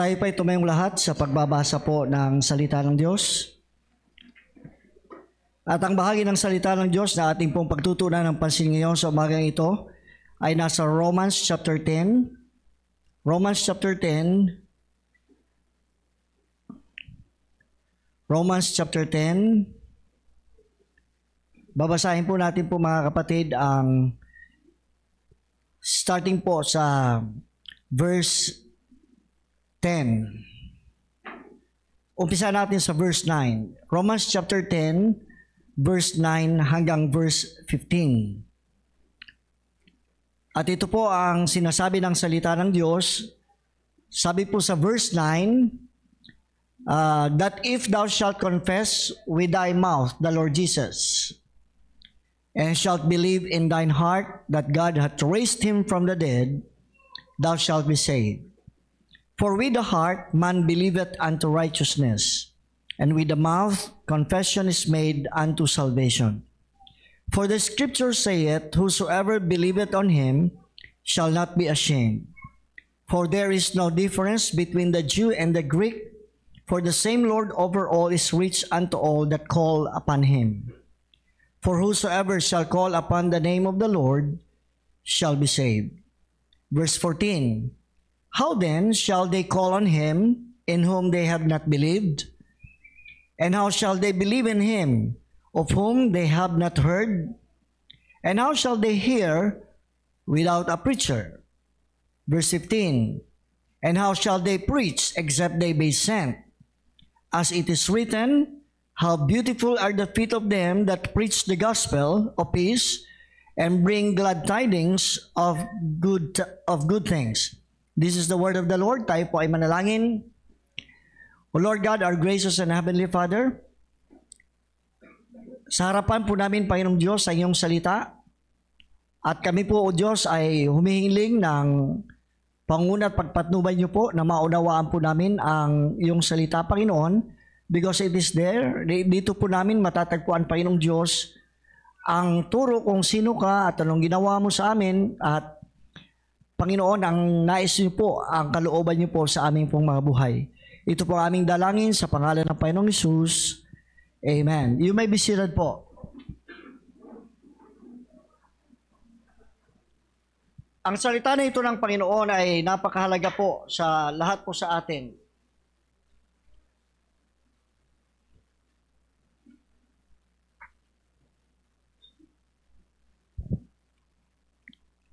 Tayo pa'y tumayong lahat sa pagbabasa po ng salita ng Diyos. At ang bahagi ng salita ng Diyos na ating pong pagtutunan ng pansin ngayon sa umagang ito ay nasa Romans chapter 10. Romans chapter 10. Romans chapter 10. Babasahin po natin po mga kapatid ang starting po sa verse 10. Umpisa natin sa verse 9. Romans chapter 10, verse 9 hanggang verse 15. At ito po ang sinasabi ng salita ng Diyos. Sabi po sa verse 9, that if thou shalt confess with thy mouth the Lord Jesus, and shalt believe in thine heart that God hath raised him from the dead, thou shalt be saved. For with the heart man believeth unto righteousness, and with the mouth confession is made unto salvation. For the scripture saith, whosoever believeth on him shall not be ashamed. For there is no difference between the Jew and the Greek, for the same Lord over all is rich unto all that call upon him. For whosoever shall call upon the name of the Lord shall be saved. Verse 14, how then shall they call on him in whom they have not believed? And how shall they believe in him of whom they have not heard? And how shall they hear without a preacher? Verse 15, and how shall they preach except they be sent? As it is written, how beautiful are the feet of them that preach the gospel of peace and bring glad tidings of good things. This is the word of the Lord. Tayo po ay manalangin. O Lord God, our gracious and heavenly Father, sa harapan po namin, Panginoong Diyos, sa iyong salita. At kami po, O Diyos, ay humihiling ng panguna at pagpatnubay niyo po na maunawaan po namin ang iyong salita, Panginoon, because it is there. Dito po namin matatagpuan, Panginoong Diyos, ang turo kung sino ka at anong ginawa mo sa amin, at Panginoon, ang nais niyo po, ang kalooban niyo po sa aming pong mga buhay. Ito po ang aming dalangin sa pangalan ng Panginoong Hesus. Amen. You may be seated po. Ang salita na ito ng Panginoon ay napakahalaga po sa lahat po sa atin.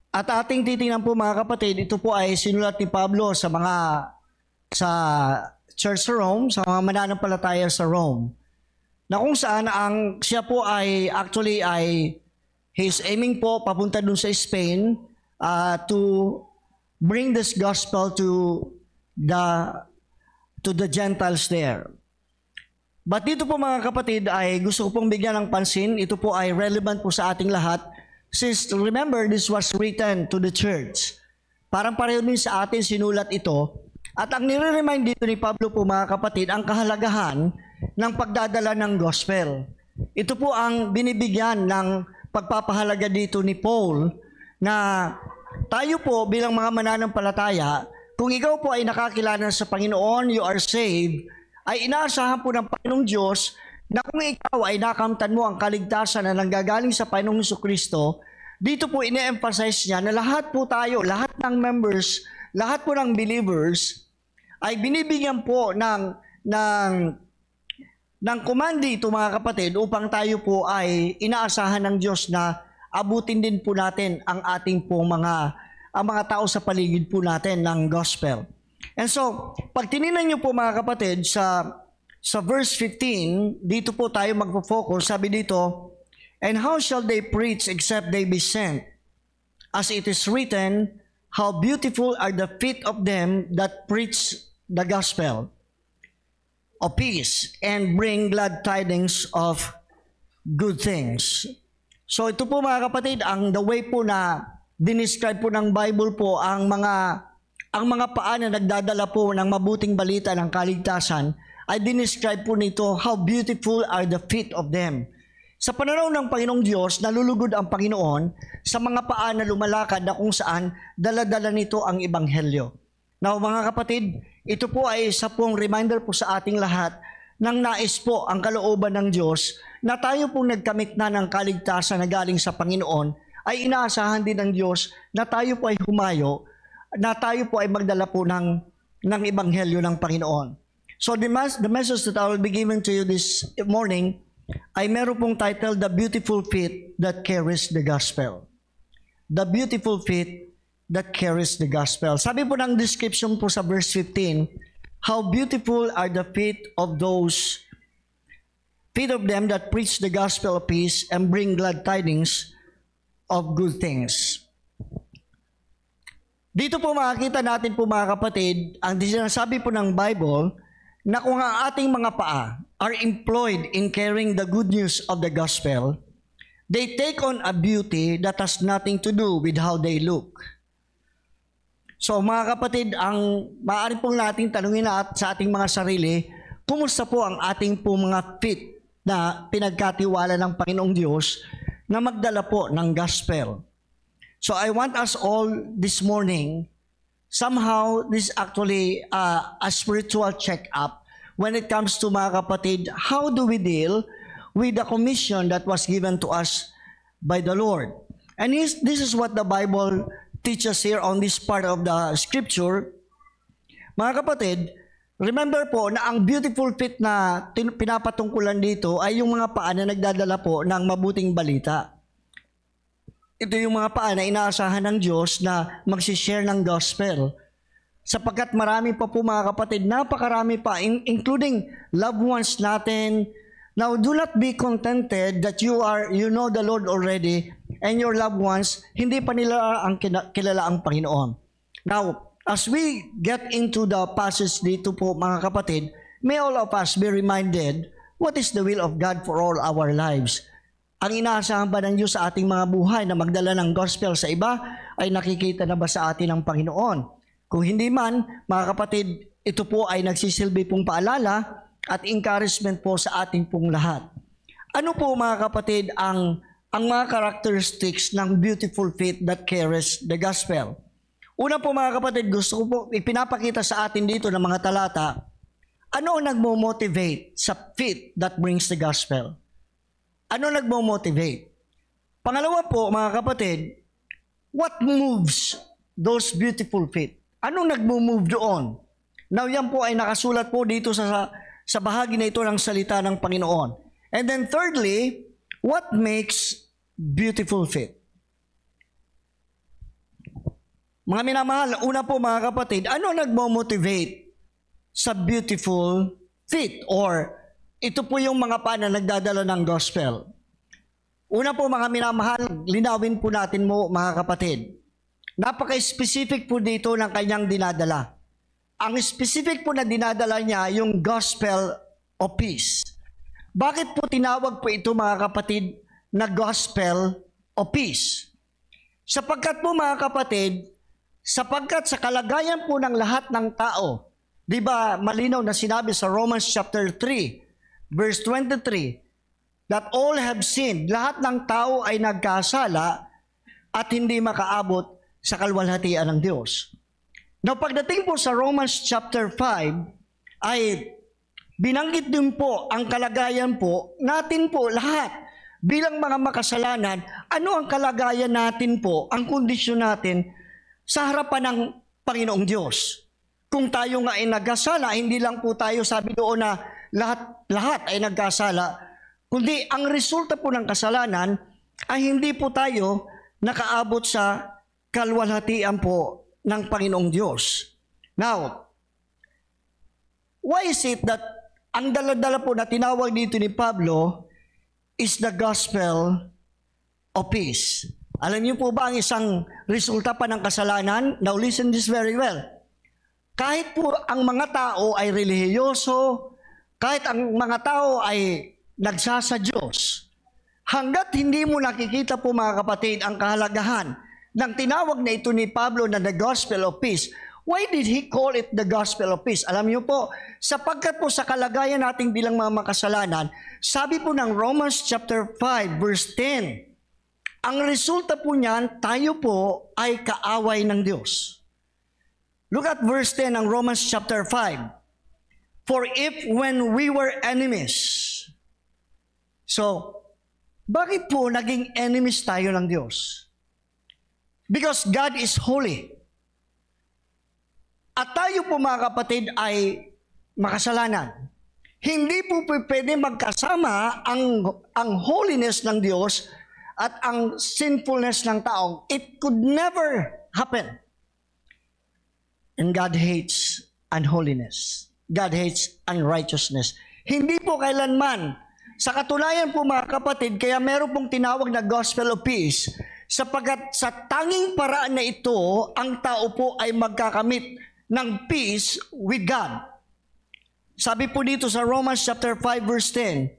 At ating titingnan po mga kapatid, ito po ay sinulat ni Pablo sa church sa Rome, sa mga mananampalataya sa Rome. Na kung saan siya po ay actually he's aiming po papunta dun sa Spain to bring this gospel to the Gentiles there. But dito po mga kapatid ay gusto ko pong bigyan ng pansin, ito po ay relevant po sa ating lahat. Since remember, this was written to the church. Parang pareho din sa atin sinulat ito. At ang nire-remind dito ni Pablo po mga kapatid, ang kahalagahan ng pagdadala ng gospel. Ito po ang binibigyan ng pagpapahalaga dito ni Paul na tayo po bilang mga mananampalataya, kung ikaw po ay nakakilala sa Panginoon, you are saved, ay inaasahan po ng Panginoong Diyos na kung ikaw ay nakamtan mo ang kaligtasan na nanggagaling sa Panginoong Jesucristo, dito po ine-emphasize niya na lahat po tayo, lahat ng members, lahat po ng believers, ay binibigyan po ng command dito mga kapatid upang tayo po ay inaasahan ng Diyos na abutin din po natin ang ating po mga tao sa paligid po natin ng gospel. And so, pag tinignan niyo po mga kapatid sa verse 15, dito po tayo magpo-focus. Sabi dito, and how shall they preach except they be sent? As it is written, how beautiful are the feet of them that preach the gospel of peace and bring glad tidings of good things. So ito po mga kapatid, the way po na dinescribe po ng Bible po ang mga paa na nagdadala po ng mabuting balita ng kaligtasan, ay dinescribe po nito, how beautiful are the feet of them. Sa pananaw ng Panginoong Diyos, nalulugod ang Panginoon sa mga paa na lumalakad na kung saan dala-dala nito ang Ebanghelyo. Now mga kapatid, ito po ay isa pong reminder po sa ating lahat ng nais po ang kalooban ng Diyos na tayo pong nagkamit na ng kaligtasan na galing sa Panginoon, ay inaasahan din ng Diyos na tayo po ay humayo, na tayo po ay magdala po ng ebanghelyo ng Panginoon. So the message that I will be giving to you this morning ay meron pong title, The Beautiful Feet That Carries the Gospel. The Beautiful Feet That Carries the Gospel. Sabi po ng description po sa verse 15, how beautiful are the feet of them that preach the gospel of peace and bring glad tidings of good things. Dito po makikita natin po mga kapatid, ang sinasabi po ng Bible, na kung ang ating mga paa are employed in carrying the good news of the gospel, they take on a beauty that has nothing to do with how they look. So mga kapatid, ang maaari pong natin tanungin sa ating mga sarili, kumusta po ang ating po mga feet na pinagkatiwala ng Panginoong Diyos na magdala po ng gospel? So I want us all this morning, somehow this is actually a spiritual check-up when it comes to mga kapatid, how do we deal with the commission that was given to us by the Lord? And this is what the Bible teaches here on this part of the scripture. Mga kapatid, remember po na ang beautiful feet na pinapatungkulan dito ay yung mga paa na nagdadala po ng mabuting balita. Ito yung mga paa na inaasahan ng Diyos na magsishare ng gospel. Sapagkat marami pa po mga kapatid, napakarami pa, including loved ones natin. Now, do not be contented that you know the Lord already and your loved ones, hindi pa nila kilala ang Panginoon. Now, as we get into the passage dito po mga kapatid, may all of us be reminded what is the will of God for all our lives. Ang inaasahan ba ng Diyos sa ating mga buhay na magdala ng gospel sa iba ay nakikita na ba sa atin ng Panginoon? Kung hindi man, mga kapatid, ito po ay nagsisilbi pong paalala at encouragement po sa ating pong lahat. Ano po mga kapatid ang mga characteristics ng beautiful feet that carries the gospel? Una po mga kapatid, gusto ko po ipinapakita sa atin dito ng mga talata, ano ang nagmo-motivate sa feet that brings the gospel? Ano nagmo-motivate? Pangalawa po mga kapatid, what moves those beautiful feet? Anong nagmo-move doon? Now yan po ay nakasulat po dito sa bahagi na ito ng salita ng Panginoon. And then thirdly, what makes beautiful feet? Mga minamahal, una po mga kapatid, ano nagmo-motivate sa beautiful feet? Or ito po yung mga paa na nagdadala ng gospel. Una po mga minamahal, linawin po natin mo mga kapatid. Napaka-specific po dito ng kanyang dinadala. Ang specific po na dinadala niya, yung gospel of peace. Bakit po tinawag po ito mga kapatid na gospel of peace? Sapagkat po mga kapatid, sapagkat sa kalagayan po ng lahat ng tao, di ba malinaw na sinabi sa Romans chapter 3, verse 23, that all have sinned, lahat ng tao ay nagkasala at hindi makaabot sa kalwalhatian ng Diyos. Now, pagdating po sa Romans chapter 5, ay binanggit din po ang kalagayan po natin po lahat bilang mga makasalanan. Ano ang kalagayan natin po, ang kondisyon natin sa harapan ng Panginoong Diyos? Kung tayo nga ay nagkasala, hindi lang po tayo sabi doon na lahat ay nagkasala, kundi ang resulta po ng kasalanan ay hindi po tayo nakaabot sa kalwalhatian po ng Panginoong Diyos. Now, why is it that ang dala-dala po na tinawag dito ni Pablo is the gospel of peace? Alam niyo po ba ang isang resulta pa ng kasalanan? Now listen this very well. Kahit po ang mga tao ay relihiyoso, kahit ang mga tao ay nagsasa Diyos, hanggat hindi mo nakikita po mga kapatid ang kahalagahan ng tinawag na ito ni Pablo na the gospel of peace. Why did he call it the gospel of peace? Alam niyo po, sapagkat po sa kalagayan nating bilang mga makasalanan, sabi po ng Romans chapter 5 verse 10, ang resulta po niyan, tayo po ay kaaway ng Diyos. Look at verse 10 ng Romans chapter 5. For if when we were enemies. So, bakit po naging enemies tayo ng Diyos? Because God is holy. At tayo po mga kapatid ay makasalanan. Hindi po pwede magkasama ang holiness ng Diyos at ang sinfulness ng tao. It could never happen. And God hates unholiness. God hates unrighteousness. Hindi po kailanman. Sa katunayan po mga kapatid, kaya meron pong tinawag na gospel of peace, sapagkat sa tanging paraan na ito, ang tao po ay magkakamit ng peace with God. Sabi po dito sa Romans chapter 5 verse 10,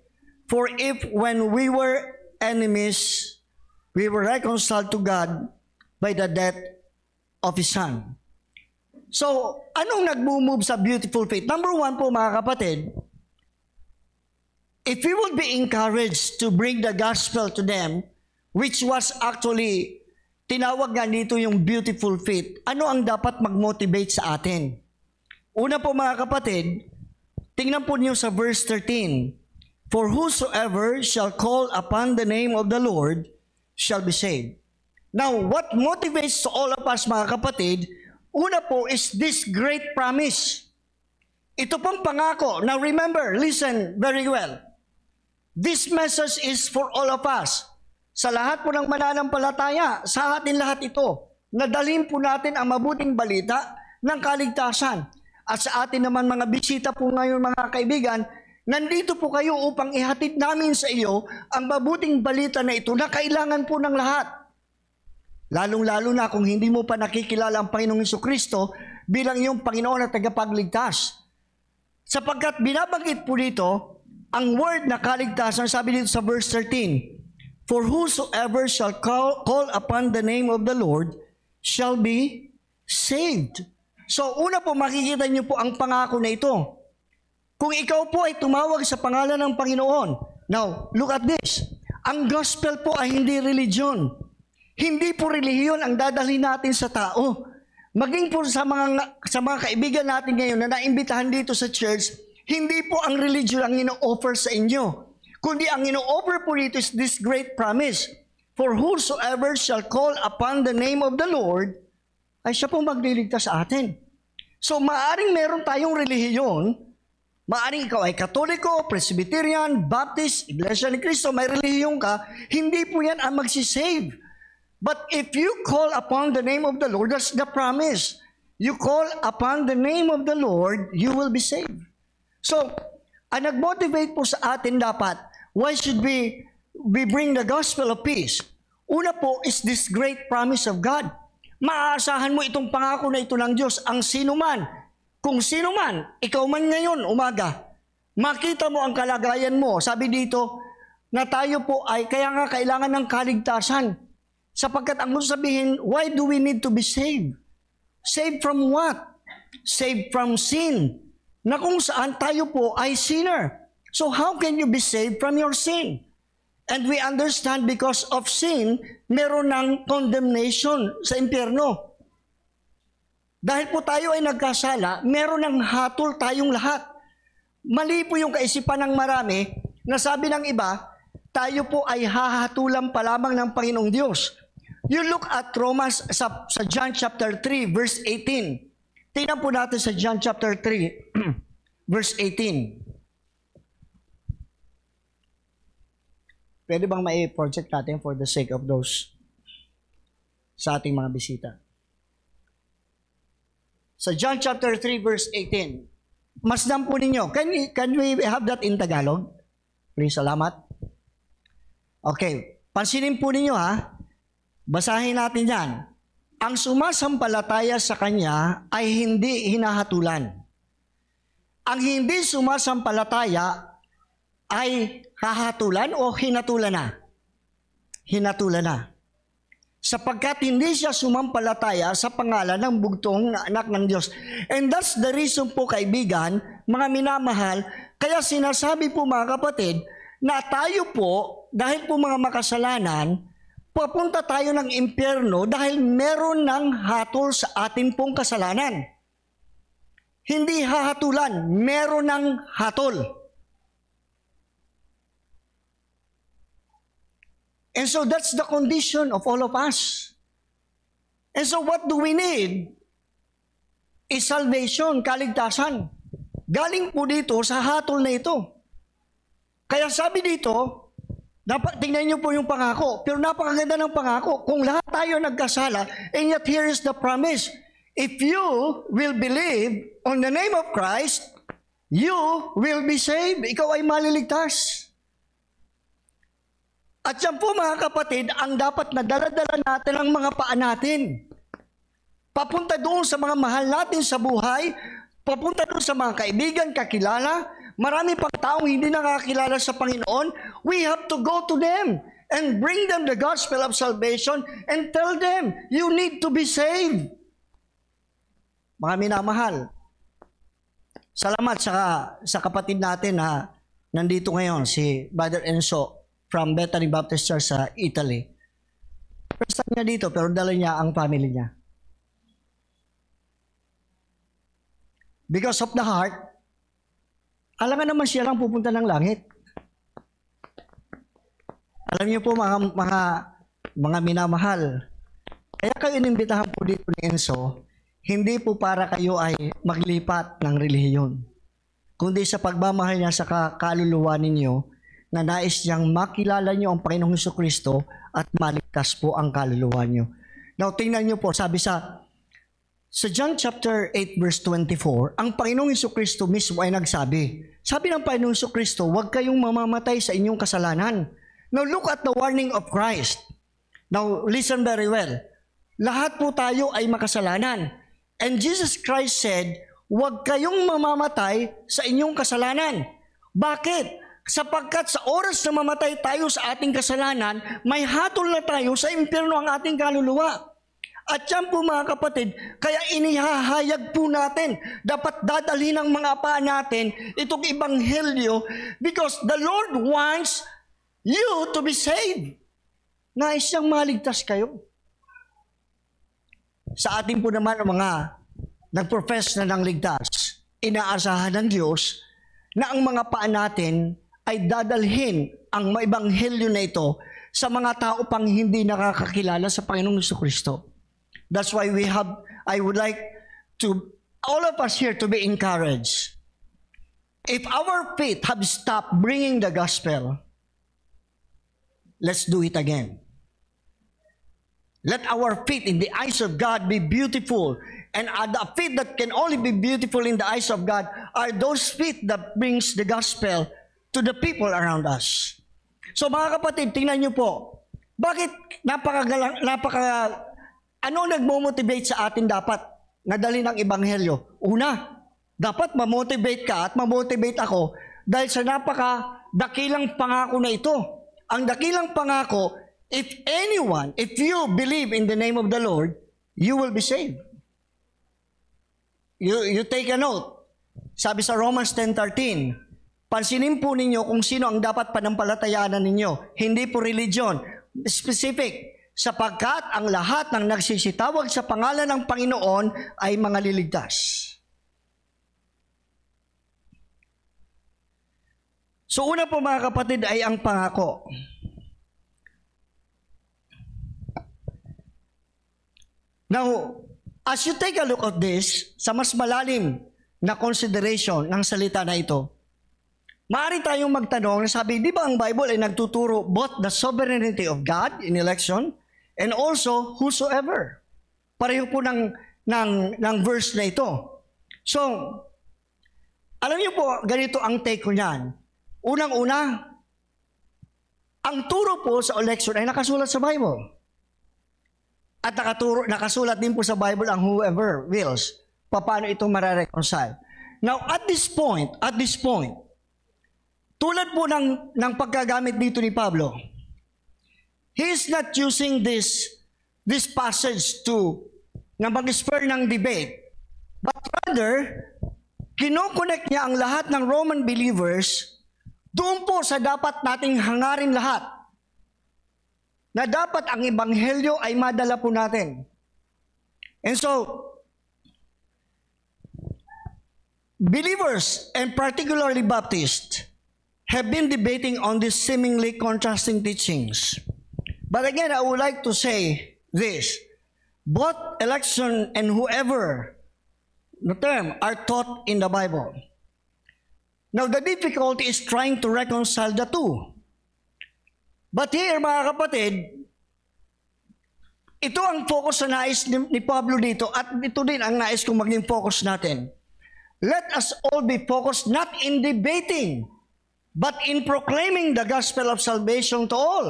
for if when we were enemies, we were reconciled to God by the death of His Son. So, anong nag-move sa beautiful faith? Number one po mga kapatid, if we would be encouraged to bring the gospel to them, which was actually, tinawag nga dito yung beautiful faith, ano ang dapat mag-motivate sa atin? Una po mga kapatid, tingnan po niyo sa verse 13, for whosoever shall call upon the name of the Lord shall be saved. Now, what motivates all of us mga kapatid, una po is this great promise. Ito pong pangako. Now remember, listen very well. This message is for all of us. Sa lahat po ng mananampalataya, sa atin lahat ito, nadalhin po natin ang mabuting balita ng kaligtasan. At sa atin naman mga bisita po ngayon mga kaibigan, nandito po kayo upang ihatid namin sa iyo ang mabuting balita na ito na kailangan po ng lahat. Lalong-lalo na kung hindi mo pa nakikilala ang Panginoong Jesucristo bilang iyong Panginoon at tagapagligtas. Sapagkat binabanggit po dito, ang word na kaligtasan, sabi dito sa verse 13, for whosoever shall call upon the name of the Lord shall be saved. So una po makikita niyo po ang pangako na ito. Kung ikaw po ay tumawag sa pangalan ng Panginoon. Now, look at this. Ang gospel po ay hindi religion. Hindi po relihiyon ang dadalhin natin sa tao. Maging po sa mga kaibigan natin ngayon na naimbitahan dito sa church, hindi po ang religion ang ino-offer sa inyo. Kundi ang ino-offer po dito is this great promise. For whosoever shall call upon the name of the Lord, ay siya po magliligtas sa atin. So maaring meron tayong relihiyon, maaring ikaw ay Katoliko, Presbyterian, Baptist, Iglesia ni Cristo, may relihiyon ka, hindi po yan ang magsisave. But if you call upon the name of the Lord, that's the promise. You call upon the name of the Lord, you will be saved. So, ang nag-motivate po sa atin dapat, why should we bring the gospel of peace? Una po is this great promise of God. Maaasahan mo itong pangako na ito ng Diyos, ang sino man, kung sino man, ikaw man ngayon, umaga, makita mo ang kalagayan mo. Sabi dito, na tayo po ay kaya nga kailangan ng kaligtasan. Sapagkat ang gusto sabihin, why do we need to be saved? Saved from what? Saved from sin. Na kung saan tayo po ay sinner. So how can you be saved from your sin? And we understand because of sin, meron ng condemnation sa impyerno. Dahil po tayo ay nagkasala, meron ng hatol tayong lahat. Mali po yung kaisipan ng marami na sabi ng iba, tayo po ay hahatulan pa lamang ng Panginoong Diyos. You look at Romans sa John chapter 3 verse 18. Tingnan po natin sa John chapter 3 verse 18. Pwede bang mai-project natin for the sake of those sa ating mga bisita? Sa John chapter 3 verse 18. Masdan po ninyo. Can we have that in Tagalog? Please, salamat. Okay. Pansinin po ninyo ha. Basahin natin yan. Ang sumasampalataya sa Kanya ay hindi hinahatulan. Ang hindi sumasampalataya ay hahatulan o hinatulan na? Hinatulan na. Sapagkat hindi siya sumampalataya sa pangalan ng bugtong na anak ng Diyos. And that's the reason po kaibigan, mga minamahal, kaya sinasabi po mga kapatid, na tayo po, dahil po mga makasalanan, papunta tayo ng impyerno dahil meron ng hatol sa atin pong kasalanan. hindi hahatulan, meron ng hatol. And so that's the condition of all of us. And so what do we need? Is salvation, kaligtasan. Galing po dito sa hatol na ito. Kaya sabi dito, tingnan niyo po yung pangako, pero napakaganda ng pangako. Kung lahat tayo nagkasala, and yet here is the promise. If you will believe on the name of Christ, you will be saved. Ikaw ay maliligtas. At yan po mga kapatid, ang dapat na dala-dala natin ang mga paa natin. Papunta doon sa mga mahal natin sa buhay, papunta doon sa mga kaibigan, kakilala, marami pang taong hindi nakakilala sa Panginoon. We have to go to them and bring them the gospel of salvation and tell them, you need to be saved. Mga minamahal, salamat sa kapatid natin na nandito ngayon, si Brother Enzo from Bethany Baptist Church sa Italy. First time niya dito, pero dala niya ang family niya. Because of the heart, alangan naman siya lang pupunta ng langit. Alam niyo po mga minamahal, kaya kayo inimbitahan po dito ni Enzo, hindi po para kayo ay maglipat ng relihiyon, kundi sa pagmamahal niya sa kaluluwa ninyo, na nais niyang makilala niyo ang Panginoong Jesucristo at maligtas po ang kaluluwa niyo. Now, tingnan niyo po, sabi sa John chapter 8 verse 24, ang Panginoong Jesucristo mismo ay nagsabi. Sabi ng Panginoong Jesucristo, huwag kayong mamamatay sa inyong kasalanan. Now look at the warning of Christ. Now listen very well. Lahat po tayo ay makasalanan. And Jesus Christ said, huwag kayong mamamatay sa inyong kasalanan. Bakit? Sapagkat sa oras na mamatay tayo sa ating kasalanan, may hatol na tayo sa impyerno ang ating kaluluwa. At yan po mga kapatid, kaya inihahayag po natin, dapat dadalhin ng mga paa natin itong ebanghelyo because the Lord wants you to be saved. Nais siyang maligtas kayo. Sa atin po naman ang mga nagprofess na ng ligtas, inaasahan ng Diyos na ang mga paa natin ay dadalhin ang ebanghelyo na ito sa mga tao pang hindi nakakakilala sa Panginoong Jesucristo. That's why I would like to, all of us here to be encouraged. If our faith have stopped bringing the gospel, let's do it again. Let our faith in the eyes of God be beautiful. And the faith that can only be beautiful in the eyes of God are those faith that brings the gospel to the people around us. So mga kapatid, tingnan niyo po, bakit ano nagmo-motivate sa atin dapat nadali ng ebanghelyo? Una, dapat ma-motivate ka at ma-motivate ako dahil sa napaka-dakilang pangako na ito. Ang dakilang pangako, if you believe in the name of the Lord, you will be saved. You take a note. Sabi sa Romans 10:13, pansinin po ninyo kung sino ang dapat panampalatayaan ninyo. Hindi po religion. Specific. Sapagkat ang lahat ng nagsisitawag sa pangalan ng Panginoon ay mga liligtas. So una po mga kapatid ay ang pangako. Now, as you take a look at this, sa mas malalim na consideration ng salita na ito, maaari tayong magtanong na sabi, di ba ang Bible ay nagtuturo both the sovereignty of God in election and also whosoever. Pareho po ng verse na ito. So, alam niyo po, ganito ang take ko niyan. Unang-una, ang turo po sa election ay nakasulat sa Bible. At nakasulat din po sa Bible ang whoever wills. Paano ito marareconcile? Now, at this point, tulad po ng pagkagamit dito ni Pablo, he is not using this passage na mag-spur ng debate. But rather, kinokonek niya ang lahat ng Roman believers doon po sa dapat nating hangarin lahat. Na dapat ang ebanghelyo ay madala po natin. And so, believers, and particularly Baptists, have been debating on these seemingly contrasting teachings. But again, I would like to say this. Both election and whoever, the term, are taught in the Bible. Now, the difficulty is trying to reconcile the two. But here, mga kapatid, ito ang focus na nais ni Pablo dito at ito din ang nais kong maging focus natin. Let us all be focused not in debating, but in proclaiming the gospel of salvation to all.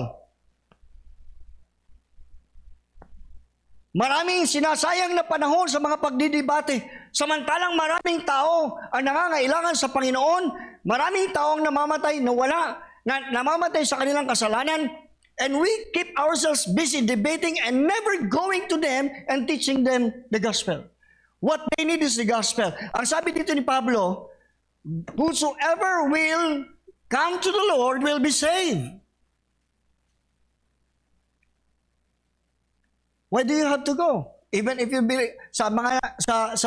Maraming sinasayang na panahon sa mga pagdidebate, samantalang maraming tao ang nangangailangan sa Panginoon, maraming tao ang namamatay namamatay sa kanilang kasalanan, and we keep ourselves busy debating and never going to them and teaching them the gospel. What they need is the gospel. Ang sabi dito ni Pablo, whosoever will come to the Lord will be saved. Why do you have to go? Even if you believe sa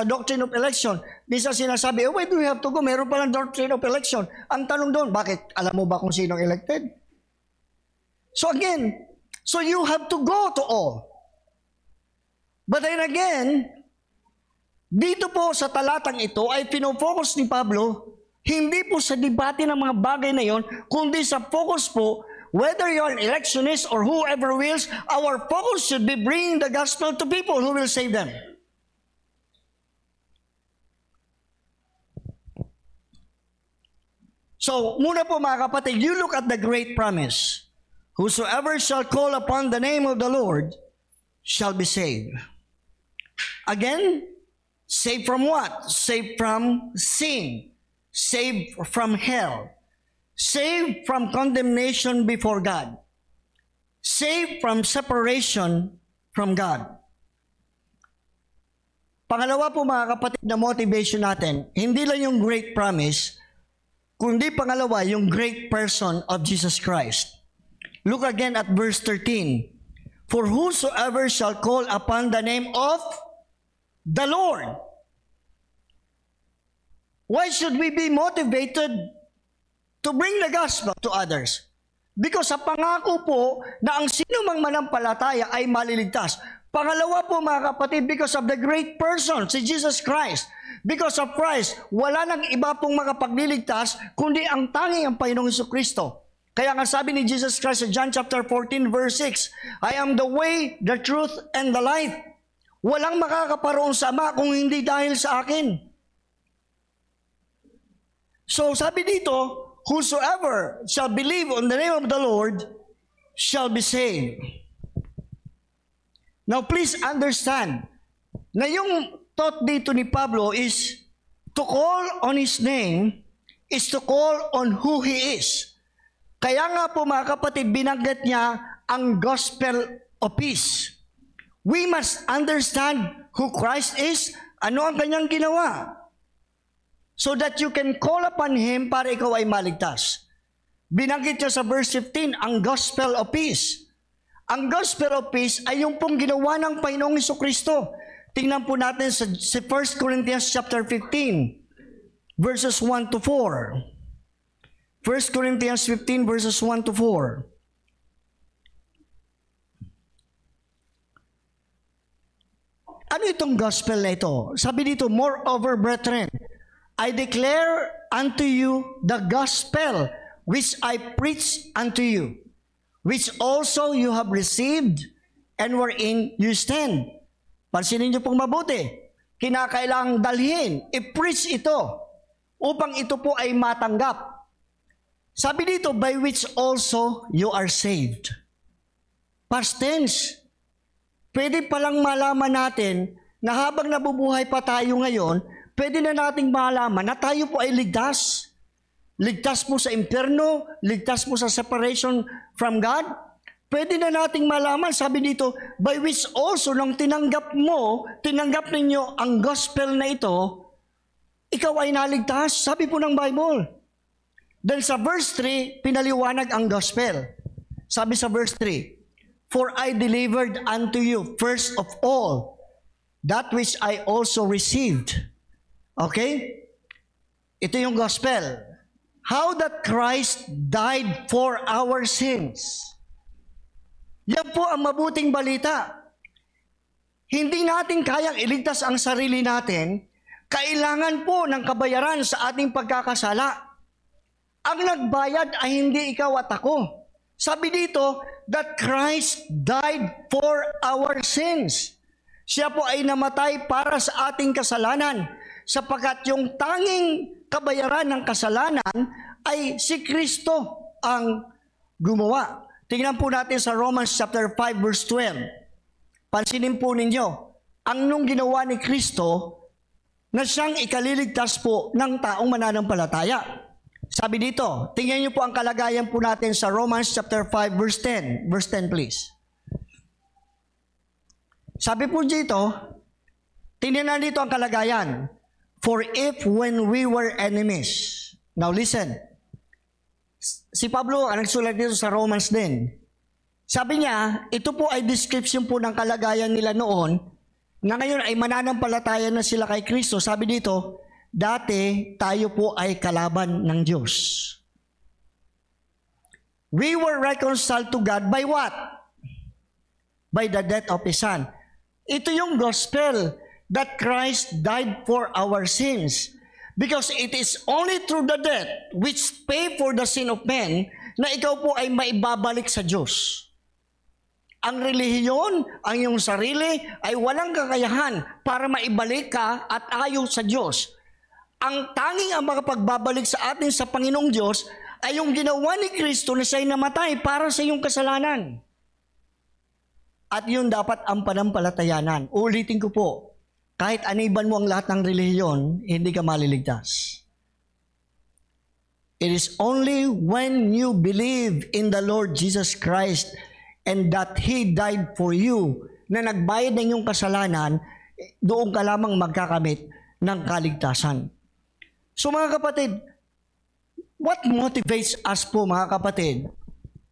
doctrine of election, minsan sinasabi, why do you have to go? Meron palang doctrine of election. Ang tanong doon, bakit? Alam mo ba kung sino elected? So again, so you have to go to all. But then again, dito po sa talatang ito ay pinofocus ni Pablo, hindi po sa debate ng mga bagay na yon, kundi sa focus po, whether you're an electionist or whoever wills, our focus should be bringing the gospel to people who will save them. So, muna po mga kapatid, you look at the great promise. Whosoever shall call upon the name of the Lord shall be saved. Again, saved from what? Saved from sin. Saved from hell. Saved from condemnation before God. Saved from separation from God. Pangalawa po mga kapatid na motivation natin, hindi lang yung great promise, kundi pangalawa yung great person of Jesus Christ. Look again at verse 13. For whosoever shall call upon the name of the Lord. Why should we be motivated to bring the gospel to others? Because sa pangako po na ang sino mang manampalataya ay maliligtas. Pangalawa po mga kapatid, because of the great person, si Jesus Christ. Because of Christ, wala nang iba pong makapagliligtas, kundi ang tanging ang Panginoong Jesucristo. Kaya nga sabi ni Jesus Christ sa John chapter 14 verse 6, I am the way, the truth, and the life. Walang makakaparoon sa Ama kung hindi dahil sa akin. So sabi dito, whosoever shall believe on the name of the Lord shall be saved. Now please understand na yung thought dito ni Pablo is to call on His name is to call on who He is. Kaya nga po mga kapatid, binanggit niya ang gospel of peace. We must understand who Christ is, ano ang kanyang ginawa, so that you can call upon Him para ikaw ay maligtas. Binanggit niya sa verse 15, ang gospel of peace. Ang gospel of peace ay yung pong ginawa ng Panginoong Jesucristo. Tingnan po natin sa 1 Corinthians chapter 15, verses 1 to 4. 1 Corinthians 15 verses 1 to 4. Ano itong gospel na ito? Sabi dito, moreover, brethren, I declare unto you the gospel which I preach unto you, which also you have received and wherein you stand. Pansinin niyo pong mabuti. Kinakailangang dalhin, i-preach ito upang ito po ay matanggap. Sabi dito, by which also you are saved. Past tense. Pwede palang malaman natin na habang nabubuhay pa tayo ngayon, pwede na nating malaman na tayo po ay ligtas. Ligtas po sa impyerno, ligtas po sa separation from God. Pwede na nating malaman, sabi dito, by which also nung tinanggap ninyo ang gospel na ito, ikaw ay naligtas. Sabi po ng Bible. Then sa verse 3, pinaliwanag ang gospel. Sabi sa verse 3, for I delivered unto you first of all that which I also received. Okay? Ito yung gospel. How that Christ died for our sins. Yan po ang mabuting balita. Hindi natin kayang iligtas ang sarili natin. Kailangan po ng kabayaran sa ating pagkakasala. Ang nagbayad ay hindi ikaw at ako. Sabi dito, that Christ died for our sins. Siya po ay namatay para sa ating kasalanan, sapagkat yung tanging kabayaran ng kasalanan ay si Kristo ang gumawa. Tingnan po natin sa Romans chapter 5 verse 12. Pansinin po ninyo, ang nung ginawa ni Kristo na siyang ikaliligtas po ng taong mananampalataya. Sabi dito, tingnan niyo po ang kalagayan po natin sa Romans chapter 5 verse 10. Verse 10 please. Sabi po dito, tingnan dito ang kalagayan. For if when we were enemies. Now listen. Si Pablo ang nagsulat dito sa Romans din. Sabi niya, ito po ay description po ng kalagayan nila noon na ngayon ay mananampalataya na sila kay Kristo. Sabi dito, dati tayo po ay kalaban ng Diyos. We were reconciled to God by what? By the death of His Son. Ito yung gospel that Christ died for our sins. Because it is only through the death which pay for the sin of men na ikaw po ay maibabalik sa Diyos. Ang relihiyon, ang iyong sarili ay walang kakayahan para maibalik ka at ayaw sa Diyos. Ang tanging ang makapagbabalik sa atin sa Panginoong Diyos ay yung ginawa ni Kristo na siya'y namatay para sa iyong kasalanan. At yun dapat ang panampalatayanan. Ulitin ko po, kahit aniban mo ang lahat ng relihiyon, hindi ka maliligtas. It is only when you believe in the Lord Jesus Christ and that He died for you, na nagbayad ng iyong kasalanan, doon ka lamang magkakamit ng kaligtasan. So mga kapatid, what motivates us po mga kapatid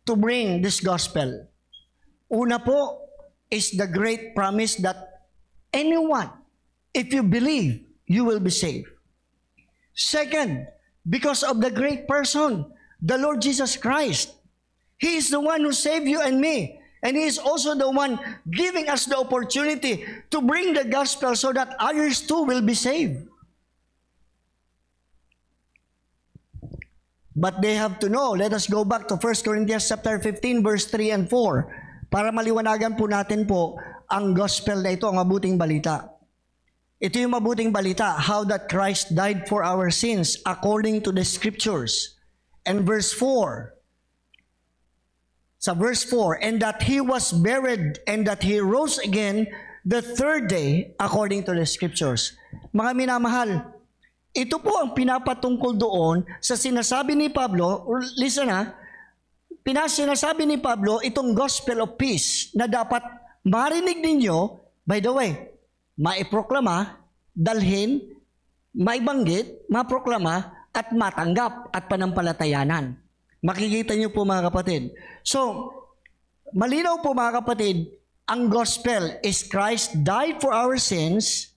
to bring this gospel? Una po is the great promise that anyone, if you believe, you will be saved. Second, because of the great person, the Lord Jesus Christ. He is the one who saved you and me. And He is also the one giving us the opportunity to bring the gospel so that others too will be saved. But they have to know. Let us go back to 1 Corinthians chapter 15 verse 3 and 4 para maliwanagan po natin po ang gospel na ito, ang mabuting balita. Ito yung mabuting balita, how that Christ died for our sins according to the Scriptures. And verse 4, sa verse 4, and that He was buried and that He rose again the third day according to the Scriptures. Mga minamahal, ito po ang pinapatungkol doon sa sinasabi ni Pablo, listen ha, sinasabi ni Pablo itong gospel of peace na dapat marinig ninyo, by the way, maiproklama, dalhin, maibanggit, maproklama, at matanggap at panampalatayanan. Makikita niyo po mga kapatid. So, malinaw po mga kapatid, ang gospel is Christ died for our sins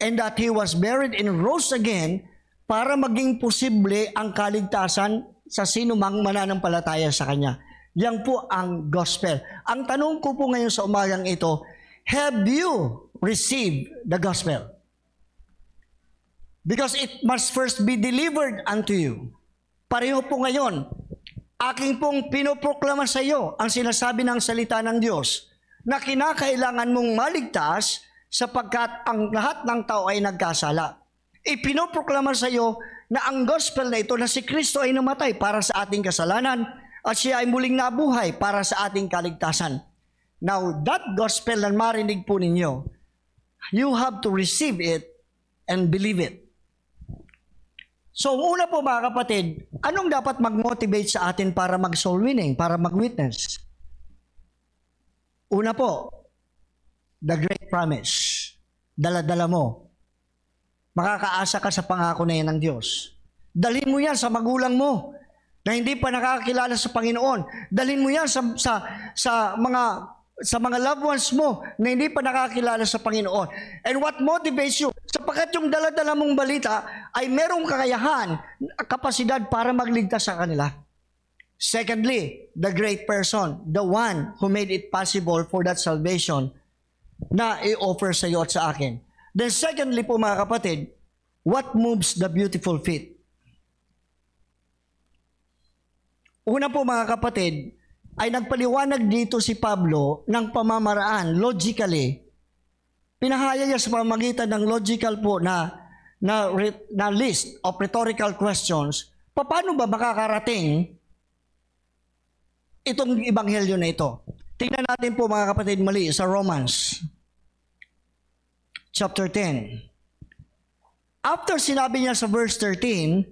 and that He was buried and rose again para maging posible ang kaligtasan sa sinumang mananampalataya sa Kanya. Yan po ang gospel. Ang tanong ko po ngayon sa umagang ito, have you received the gospel? Because it must first be delivered unto you. Pareho po ngayon, aking pong pinoproklama sa iyo ang sinasabi ng salita ng Diyos na kinakailangan mong maligtas sapagkat ang lahat ng tao ay nagkasala. Ipinoproklama sa iyo na ang gospel na ito na si Kristo ay namatay para sa ating kasalanan at siya ay muling nabuhay para sa ating kaligtasan. Now, that gospel na marinig po ninyo, you have to receive it and believe it. So, una po mga kapatid, anong dapat mag-motivate sa atin para mag-soul winning, para mag-witness? Una po, the great promise. Dala-dala mo. Makakaasa ka sa pangako na yan ng Diyos. Dalhin mo yan sa magulang mo na hindi pa nakakakilala sa Panginoon. Dalhin mo yan sa mga sa mga loved ones mo na hindi pa nakakilala sa Panginoon. And what motivates you? Sapagkat yung dala-dala mong balita ay merong kakayahan, kapasidad para magligtas sa kanila. Secondly, the great person, the one who made it possible for that salvation na i-offer sa iyo at sa akin. Then secondly po mga kapatid, what moves the beautiful feet? Una po mga kapatid, ay nagpaliwanag dito si Pablo ng pamamaraan, logically. Pinahaya niya sa pamamagitan ng logical po na list of rhetorical questions. Paano ba makakarating itong ebanghelyo na ito? Tingnan natin po mga kapatid mali sa Romans chapter 10. After sinabi niya sa verse 13,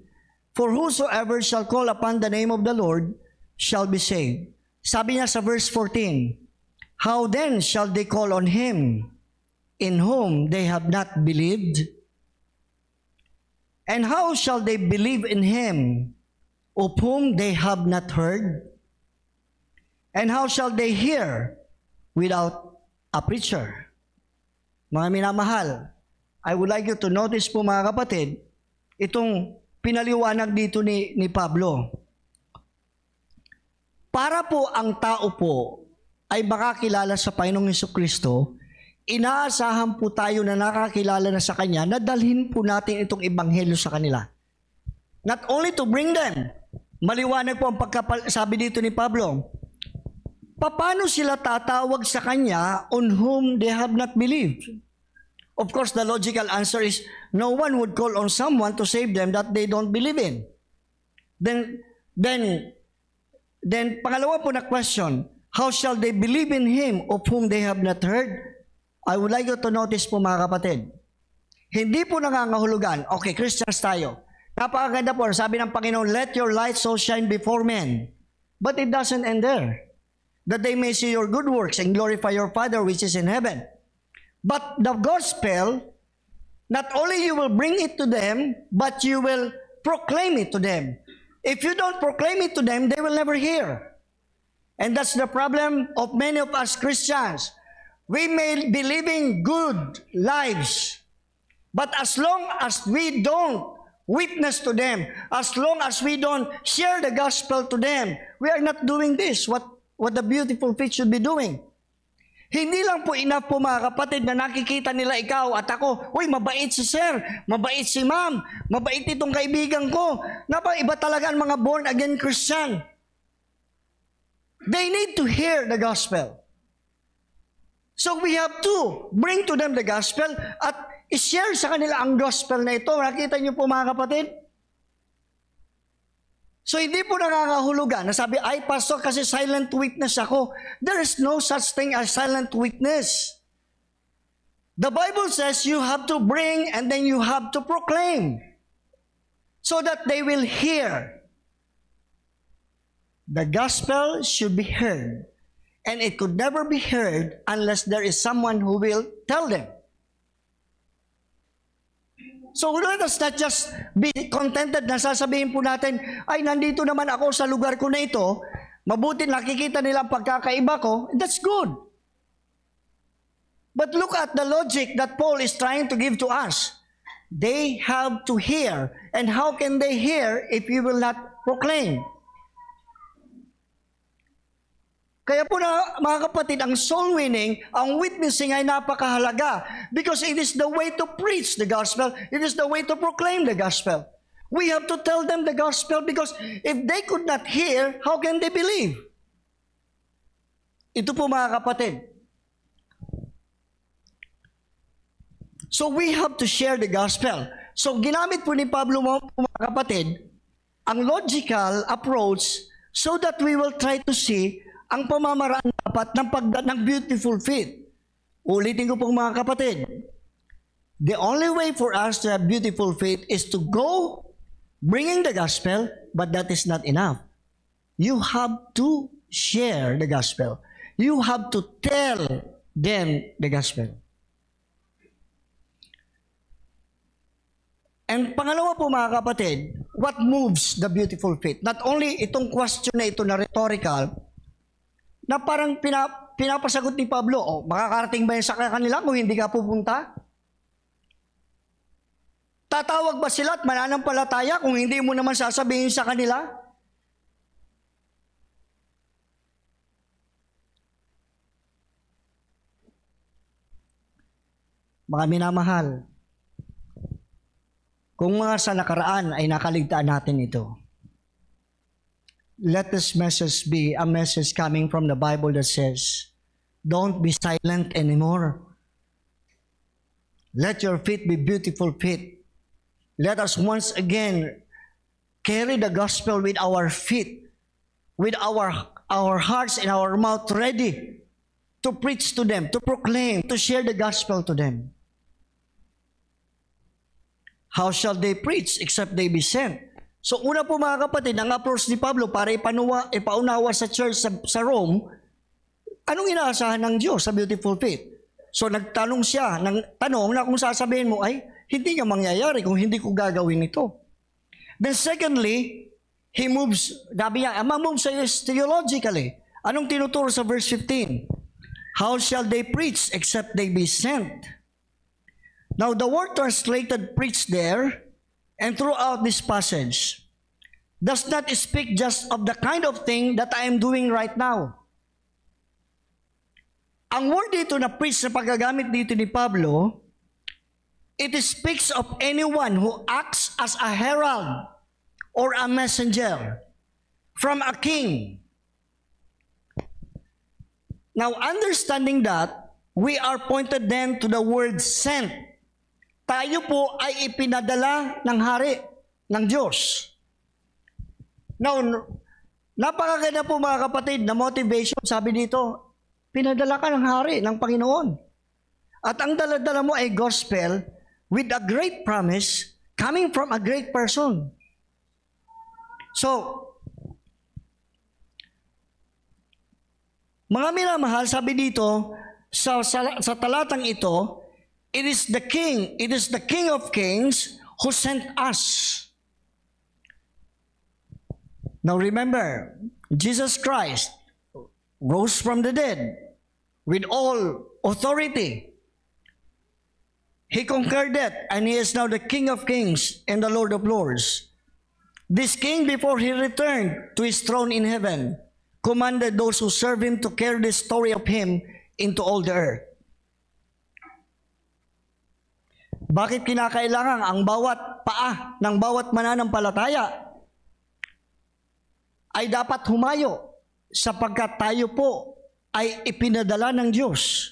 "For whosoever shall call upon the name of the Lord shall be saved." Sabi niya sa verse 14, "How then shall they call on him in whom they have not believed? And how shall they believe in him of whom they have not heard? And how shall they hear without a preacher?" Mga minamahal, I would like you to notice po mga kapatid, itong pinaliwanag dito ni Pablo. Para po ang tao po ay makakilala sa Panginoong Jesucristo, inaasahan po tayo na nakakilala na sa Kanya na dalhin po natin itong ebanghelyo sa kanila. Not only to bring them, maliwanag po ang sabi dito ni Pablo, paano sila tatawag sa Kanya on whom they have not believed? Of course, the logical answer is, no one would call on someone to save them that they don't believe in. Then pangalawa po na question, how shall they believe in Him of whom they have not heard? I would like you to notice po mga kapatid, hindi po nangangahulugan, okay, Christians tayo. Napakaganda po, sabi ng Panginoon, let your light so shine before men. But it doesn't end there. That they may see your good works and glorify your Father which is in heaven. But the gospel, not only you will bring it to them, but you will proclaim it to them. If you don't proclaim it to them, they will never hear. And that's the problem of many of us Christians. We may be living good lives, but as long as we don't witness to them, as long as we don't share the gospel to them, we are not doing this, what the beautiful feet should be doing. Hindi lang po enough po mga kapatid na nakikita nila ikaw at ako, uy, mabait si sir, mabait si ma'am, mabait itong kaibigan ko. Iba talaga ang mga born again Christian. They need to hear the gospel. So we have to bring to them the gospel at i-share sa kanila ang gospel na ito. Nakita niyo po mga kapatid? So hindi po nakakahulugan. Nasabi, ay pastor kasi silent witness ako. There is no such thing as silent witness. The Bible says you have to bring and then you have to proclaim so that they will hear. The gospel should be heard, and it could never be heard unless there is someone who will tell them. So let us not just be contented na sasabihin po natin, ay nandito naman ako sa lugar ko na ito, mabuti nakikita nila ang pagkakaiba ko, that's good. But look at the logic that Paul is trying to give to us. They have to hear. And how can they hear if you will not proclaim? Kaya po na, mga kapatid, ang soul winning, ang witnessing ay napakahalaga because it is the way to preach the gospel. It is the way to proclaim the gospel. We have to tell them the gospel because if they could not hear, how can they believe? Ito po mga kapatid. So we have to share the gospel. So ginamit po ni Pablo mga kapatid, ang logical approach so that we will try to see ang pamamaraan dapat ng beautiful feet. Ulitin ko po mga kapatid. The only way for us to have beautiful faith is to go bringing the gospel, but that is not enough. You have to share the gospel. You have to tell them the gospel. And pangalawa po mga kapatid, what moves the beautiful faith? Not only itong question na ito na rhetorical, na parang pinapasagot ni Pablo, makakarating ba yan sa kanila kung hindi ka pupunta? Tatawag ba sila at mananampalataya kung hindi mo naman sasabihin sa kanila? Mga minamahal, kung mga sa nakaraan ay nakaligtaan natin ito, let this message be a message coming from the Bible that says, don't be silent anymore. Let your feet be beautiful feet. Let us once again carry the gospel with our feet, with our hearts and our mouth ready to preach to them, to proclaim, to share the gospel to them. How shall they preach except they be sent? So una po mga kapatid, ang approach ni Pablo para ipaunawa sa church sa Rome, anong inaasahan ng Diyos sa beautiful feet? So nagtanong siya ng tanong na kung sasabihin mo ay hindi nga mangyayari kung hindi ko gagawin ito. Then secondly, he moves, sabi niya, moves theologically. Anong tinuturo sa verse 15? How shall they preach except they be sent? Now, the word translated preach there and throughout this passage does not speak just of the kind of thing that I am doing right now. Ang word dito na preach na paggagamit dito ni Pablo, it speaks of anyone who acts as a herald or a messenger from a king. Now, understanding that, we are pointed then to the word sent. Tayo po ay ipinadala ng hari ng Diyos. Now, napakaganda po mga kapatid na motivation, sabi dito, pinadala ka ng hari ng Panginoon. At ang daladala mo ay gospel with a great promise coming from a great person. So, mga minamahal, sabi dito, sa talatang ito, it is the King of Kings who sent us. Now remember, Jesus Christ rose from the dead with all authority. He conquered death, and he is now the King of Kings and the Lord of Lords. This king, before he returned to his throne in heaven, commanded those who serve him to carry the story of him into all the earth. Bakit kinakailangan ang bawat paa ng bawat mananampalataya ay dapat humayo sapagkat tayo po ay ipinadala ng Diyos?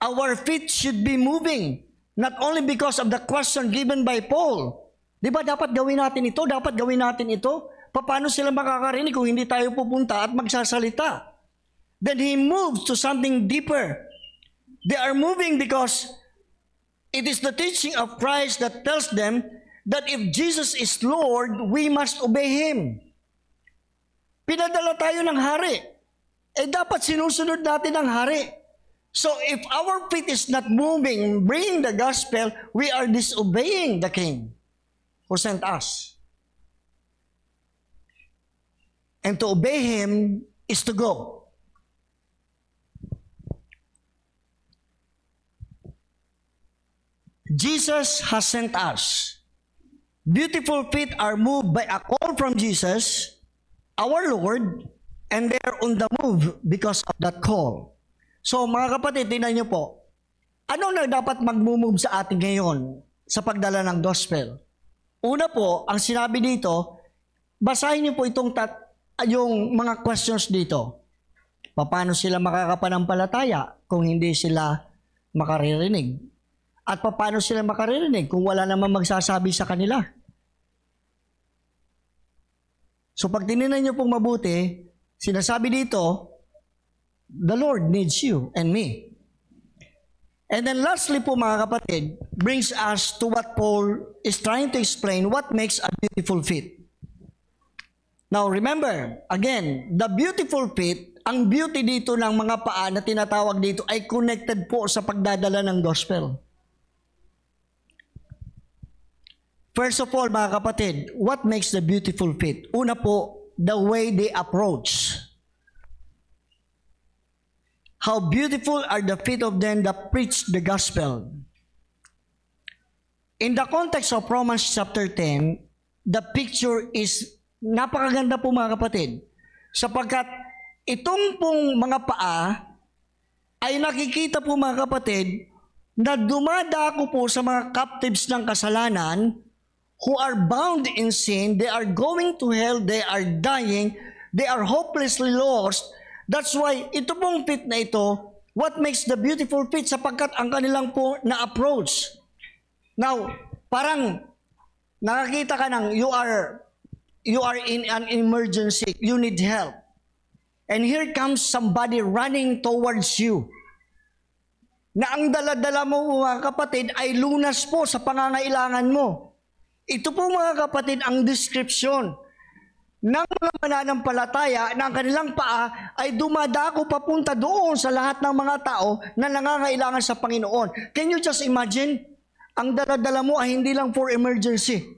Our feet should be moving not only because of the question given by Paul. Di ba dapat gawin natin ito? Dapat gawin natin ito? Paano sila makakarinig kung hindi tayo pupunta at magsasalita? Then he moves to something deeper. They are moving because it is the teaching of Christ that tells them that if Jesus is Lord, we must obey Him. Pinadala tayo ng hari. Dapat sinusunod natin ang hari. So if our feet is not moving, bringing the gospel, we are disobeying the King who sent us. And to obey Him is to go. Jesus has sent us. Beautiful feet are moved by a call from Jesus, our Lord, and they are on the move because of that call. So mga kapatid, tingnan niyo po, ano na dapat mag-move sa atin ngayon sa pagdala ng gospel? Una po, ang sinabi dito, basahin niyo po yung mga questions dito. Paano sila makakapanampalataya kung hindi sila makaririnig? At paano sila makaririnig kung wala namang magsasabi sa kanila? So pag tinignan niyo pong mabuti, sinasabi dito, the Lord needs you and me. And then lastly po mga kapatid, brings us to what Paul is trying to explain, what makes a beautiful feet. Now remember, again, the beautiful feet, ang beauty dito ng mga paa na tinatawag dito ay connected po sa pagdadala ng gospel. First of all, mga kapatid, what makes the beautiful feet? Una po, the way they approach. how beautiful are the feet of them that preach the gospel. In the context of Romans chapter 10, the picture is napakaganda po mga kapatid, sapagkat itong pong mga paa ay nakikita po mga kapatid na dumadako po sa mga captives ng kasalanan who are bound in sin, they are going to hell, they are dying, they are hopelessly lost. That's why ito pong feet na ito, what makes the beautiful feet, sapagkat ang kanilang po na approach. Now, parang nakakita ka ng you are in an emergency, you need help. And here comes somebody running towards you. Na ang dala-dala mo mga kapatid ay lunas po sa pangangailangan mo. Ito po mga kapatid ang description ng mga mananampalataya na ang kanilang paa ay dumadako papunta doon sa lahat ng mga tao na nangangailangan sa Panginoon. Can you just imagine? Ang dala-dala mo ay hindi lang for emergency.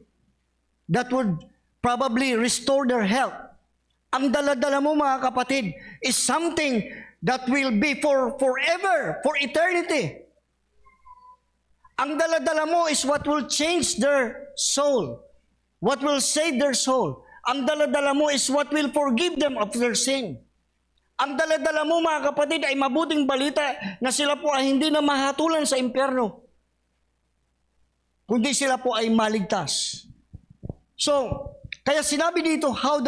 That would probably restore their health. Ang dala-dala mo mga kapatid is something that will be for forever, for eternity. Ang dala-dala mo is what will change their soul. What will save their soul. Ang dala-dala mo is what will forgive them of their sin. Ang dala-dala mo mga kapatid ay mabuting balita na sila po ay hindi na mahatulan sa impyerno, kundi sila po ay maligtas. So, kaya sinabi dito, how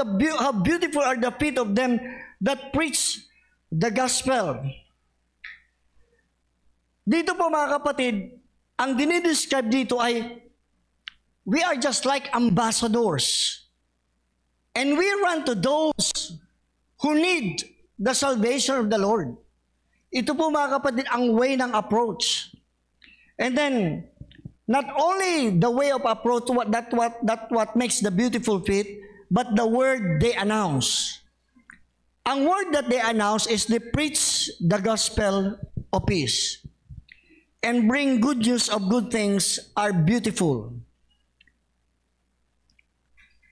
beautiful are the feet of them that preach the gospel. Dito po mga kapatid, ang dinidescribe dito ay, we are just like ambassadors. And we run to those who need the salvation of the Lord. Ito po mga kapatid, ang way ng approach. And then, not only the way of approach, what makes the beautiful feet, but the word they announce. Ang word that they announce is they preach the gospel of peace and bring good news of good things are beautiful.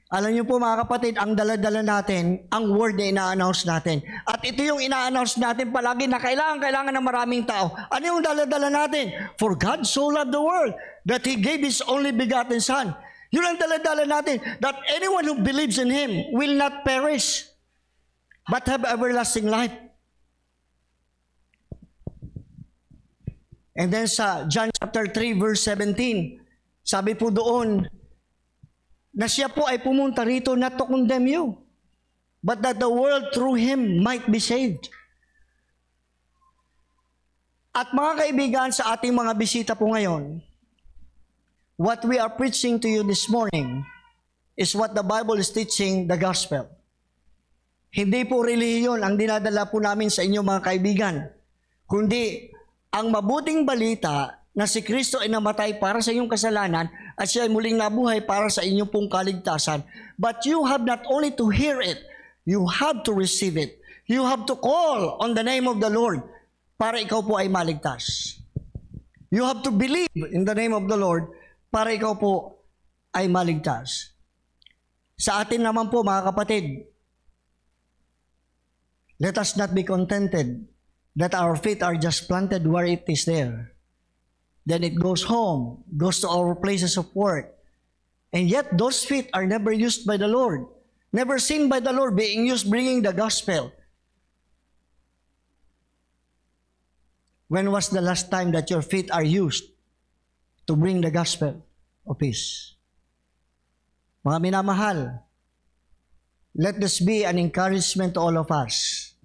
Alam niyo po mga kapatid, ang dala-dala natin, ang word na ina-announce natin. At ito yung ina-announce natin palagi na kailangan ng maraming tao. Ano yung dala-dala natin? For God so loved the world that He gave His only begotten Son. Yun ang dala-dala natin, that anyone who believes in Him will not perish, but have everlasting life. And then sa John chapter 3 verse 17, sabi po doon, na siya po ay pumunta rito not to condemn you, but that the world through Him might be saved. At mga kaibigan, sa ating mga bisita po ngayon, what we are preaching to you this morning is what the Bible is teaching, the gospel. Hindi po relihiyon ang dinadala po namin sa inyo mga kaibigan, kundi ang mabuting balita na si Kristo ay namatay para sa iyong kasalanan at siya ay muling nabuhay para sa inyong pong kaligtasan. But you have not only to hear it, you have to receive it. You have to call on the name of the Lord para ikaw po ay maligtas. You have to believe in the name of the Lord para ikaw po ay maligtas. Sa atin naman po mga kapatid, let us not be contented that our feet are just planted where it is there. Then it goes home, goes to our places of work. And yet those feet are never used by the Lord. Never seen by the Lord being used bringing the gospel. When was the last time that your feet are used to bring the gospel of peace? Mga minamahal, let this be an encouragement to all of us.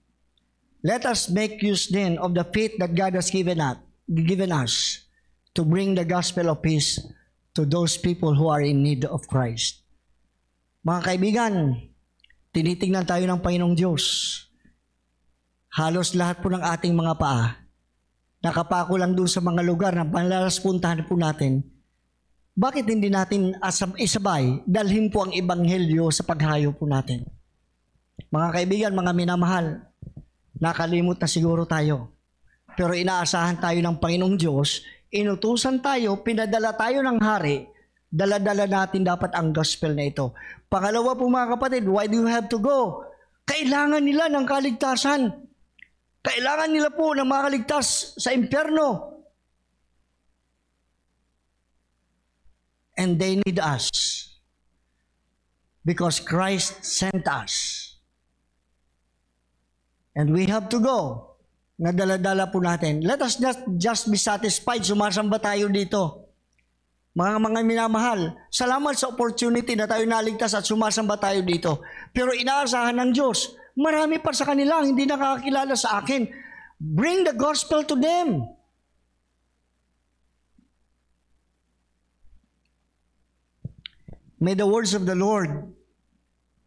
Let us make use then of the feet that God has given us to bring the gospel of peace to those people who are in need of Christ. Mga kaibigan, tinitingnan tayo ng Panginoong Diyos. Halos lahat po ng ating mga paa, nakapako lang doon sa mga lugar na panlalaspuntahan po natin. Bakit hindi natin isabay, dalhin po ang ebanghelyo sa paghayo po natin? Mga kaibigan, mga minamahal, nakalimot na siguro tayo. Pero inaasahan tayo ng Panginoong Diyos, inutusan tayo, pinadala tayo ng hari, dala-dala natin dapat ang gospel na ito. Pangalawa po mga kapatid, why do you have to go? Kailangan nila ng kaligtasan. Kailangan nila po ng makaligtas sa impyerno. And they need us. Because Christ sent us. And we have to go. Nadala-dala po natin. Let us not just be satisfied. Sumasamba tayo dito. Mga minamahal, salamat sa opportunity na tayo naligtas at sumasamba tayo dito. Pero inaasahan ng Diyos, marami pa sa kanila hindi nakakakilala sa akin. Bring the gospel to them. May the words of the Lord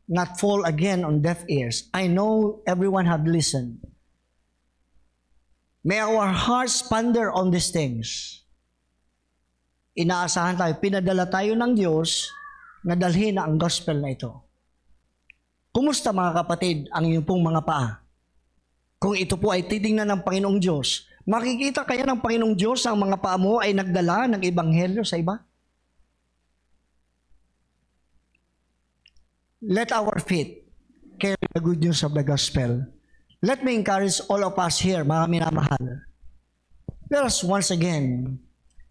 not fall again on deaf ears. I know everyone have listened. May our hearts ponder on these things. Inaasahan tayo, pinadala tayo ng Diyos na dalhin na ang gospel na ito. Kumusta mga kapatid ang inyong pong mga paa? Kung ito po ay titingnan ng Panginoong Diyos, makikita kaya ng Panginoong Diyos ang mga paa mo ay nagdala ng ebanghelyo sa iba? Let our feet carry the good news of the gospel. Let me encourage all of us here, mga minamahal. Let us once again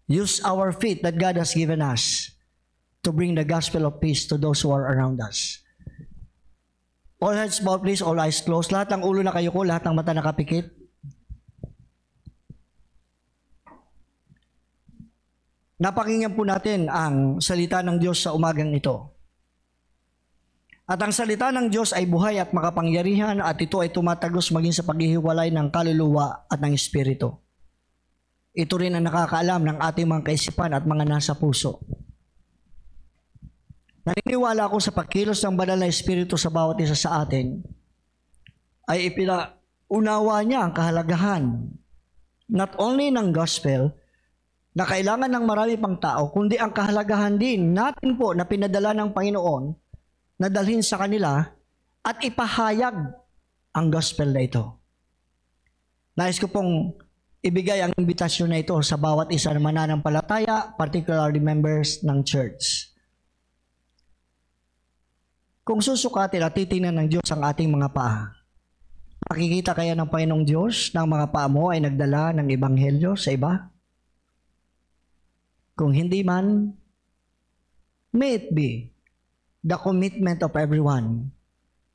use our feet that God has given us to bring the gospel of peace to those who are around us. All heads bowed, please, all eyes closed. Lahat ng ulo na kayo ko, lahat ng mata nakapikit. Napakinggan po natin ang salita ng Diyos sa umagang ito. At ang salita ng Diyos ay buhay at makapangyarihan at ito ay tumatagos maging sa paghihiwalay ng kaluluwa at ng espiritu. Ito rin ang nakakaalam ng ating mga kaisipan at mga nasa puso. Naniniwala ako sa pagkilos ng banal na espiritu sa bawat isa sa atin ay ipinaunawa niya ang kahalagahan not only ng gospel na kailangan ng marami pang tao, kundi ang kahalagahan din natin po na pinadala ng Panginoon na dalhin sa kanila at ipahayag ang gospel na ito. Nais ko pong ibigay ang imbitasyon na ito sa bawat isa na mananampalataya, particularly members ng church. Kung susukatin at titingnan ng Diyos ang ating mga paa, makikita kaya ng Panginoong Diyos na ang mga paa mo ay nagdala ng ebanghelyo sa iba? Kung hindi man, may it be the commitment of everyone.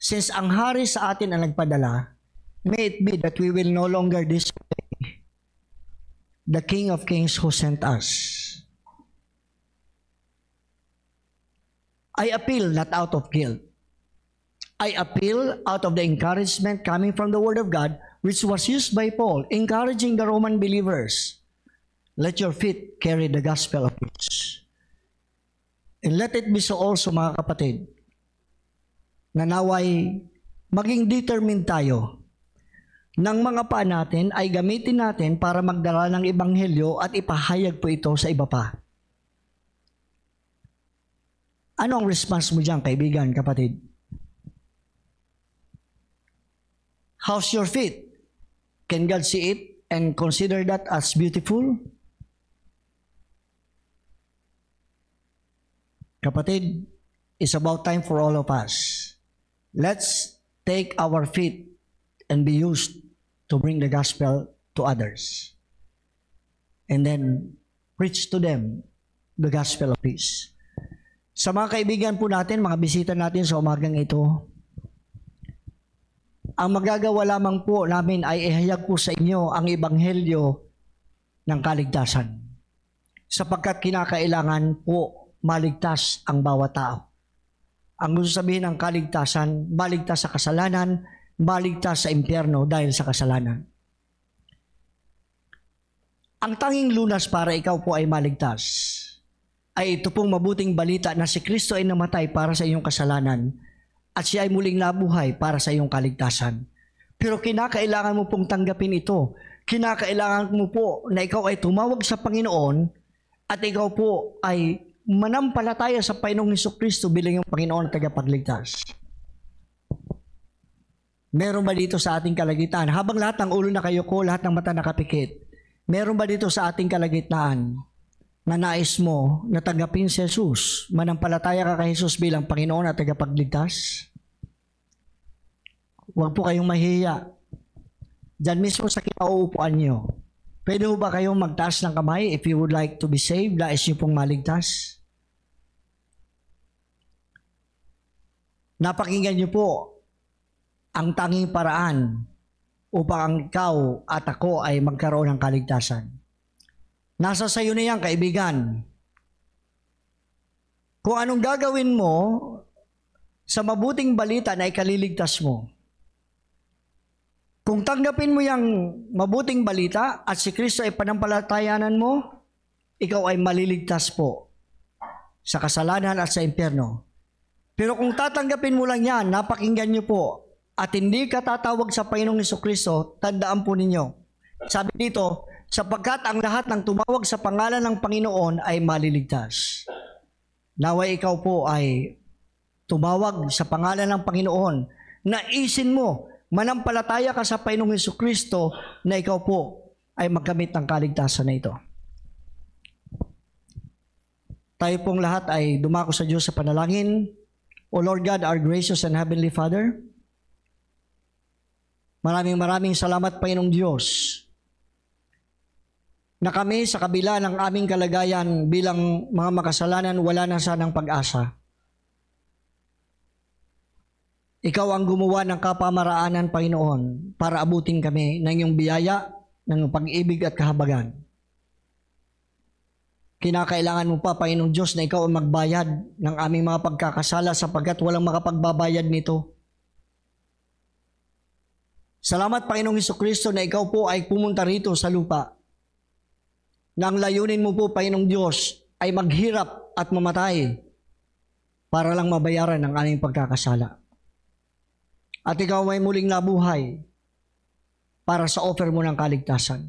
Since ang hari sa atin ang nagpadala, may it be that we will no longer disobey the King of Kings who sent us. I appeal not out of guilt. I appeal out of the encouragement coming from the Word of God, which was used by Paul, encouraging the Roman believers. Let your feet carry the gospel of peace. And let it be so also, mga kapatid, na naway maging determined tayo ng mga paa natin ay gamitin natin para magdala ng ebanghelyo at ipahayag po ito sa iba pa. Ano ang response mo dyan, kaibigan, kapatid? How's your feet? Can God see it and consider that as beautiful? Kapatid, it's about time for all of us. Let's take our feet and be used to bring the gospel to others. And then preach to them the gospel of peace. Sa mga kaibigan po natin, mga bisita natin sa umagang ito, ang magagawa lamang po namin ay ihayag po sa inyo ang ebanghelyo ng kaligtasan. Sapagkat kinakailangan po maligtas ang bawat tao. Ang gusto sabihin ng kaligtasan, maligtas sa kasalanan, maligtas sa impyerno dahil sa kasalanan. Ang tanging lunas para ikaw po ay maligtas ay ito pong mabuting balita na si Kristo ay namatay para sa iyong kasalanan at siya ay muling nabuhay para sa iyong kaligtasan. Pero kinakailangan mo pong tanggapin ito. Kinakailangan mo po na ikaw ay tumawag sa Panginoon at ikaw po ay manampalataya sa Panginoong Hesukristo bilang yung Panginoon at tagapagligtas. Meron ba dito sa ating kalagitnaan? Habang lahat ng ulo na kayo ko, lahat ng mata nakapikit, meron ba dito sa ating kalagitnaan na nais mo na tanggapin si Jesus? Manampalataya ka kay Jesus bilang Panginoon at tagapagligtas? Huwag po kayong mahihiya. Diyan mismo sa kinauupuan nyo. Pwede ho ba kayong magtaas ng kamay if you would like to be saved? Nais nyo pong maligtas? Napakinggan nyo po ang tanging paraan upang ikaw at ako ay magkaroon ng kaligtasan. Nasa sayo na yan, kaibigan. Kung anong gagawin mo sa mabuting balita na ikaliligtas mo. Kung tanggapin mo yung mabuting balita at si Kristo ay panampalatayanan mo, ikaw ay maliligtas po sa kasalanan at sa impyerno. Pero kung tatanggapin mo lang yan, napakinggan nyo po, at hindi ka tatawag sa Panginoong Jesucristo, tandaan po ninyo. Sabi dito, sapagkat ang lahat ng tumawag sa pangalan ng Panginoon ay maliligtas. Naway ikaw po ay tumawag sa pangalan ng Panginoon. Naisin mo, manampalataya ka sa Panginoong Jesucristo na ikaw po ay magkamit ng kaligtasan na ito. Tayo pong lahat ay dumako sa Diyos sa panalangin. O Lord God, our gracious and Heavenly Father, maraming salamat, Panginoong Diyos, na kami sa kabila ng aming kalagayan bilang mga makasalanan, wala na sanang pag-asa. Ikaw ang gumawa ng kapamaraanan, Panginoon, para abutin kami ng iyong biyaya, ng iyong pag-ibig at kahabagan. Kinakailangan mo pa, Panginoong Diyos, na ikaw ang magbayad ng aming mga pagkakasala sapagkat walang makapagbabayad nito. Salamat, Panginoong Jesucristo, na ikaw po ay pumunta rito sa lupa. Na ang layunin mo po, Panginoong Diyos, ay maghirap at mamatay para lang mabayaran ang aming pagkakasala. At ikaw ay muling nabuhay para sa offer mo ng kaligtasan.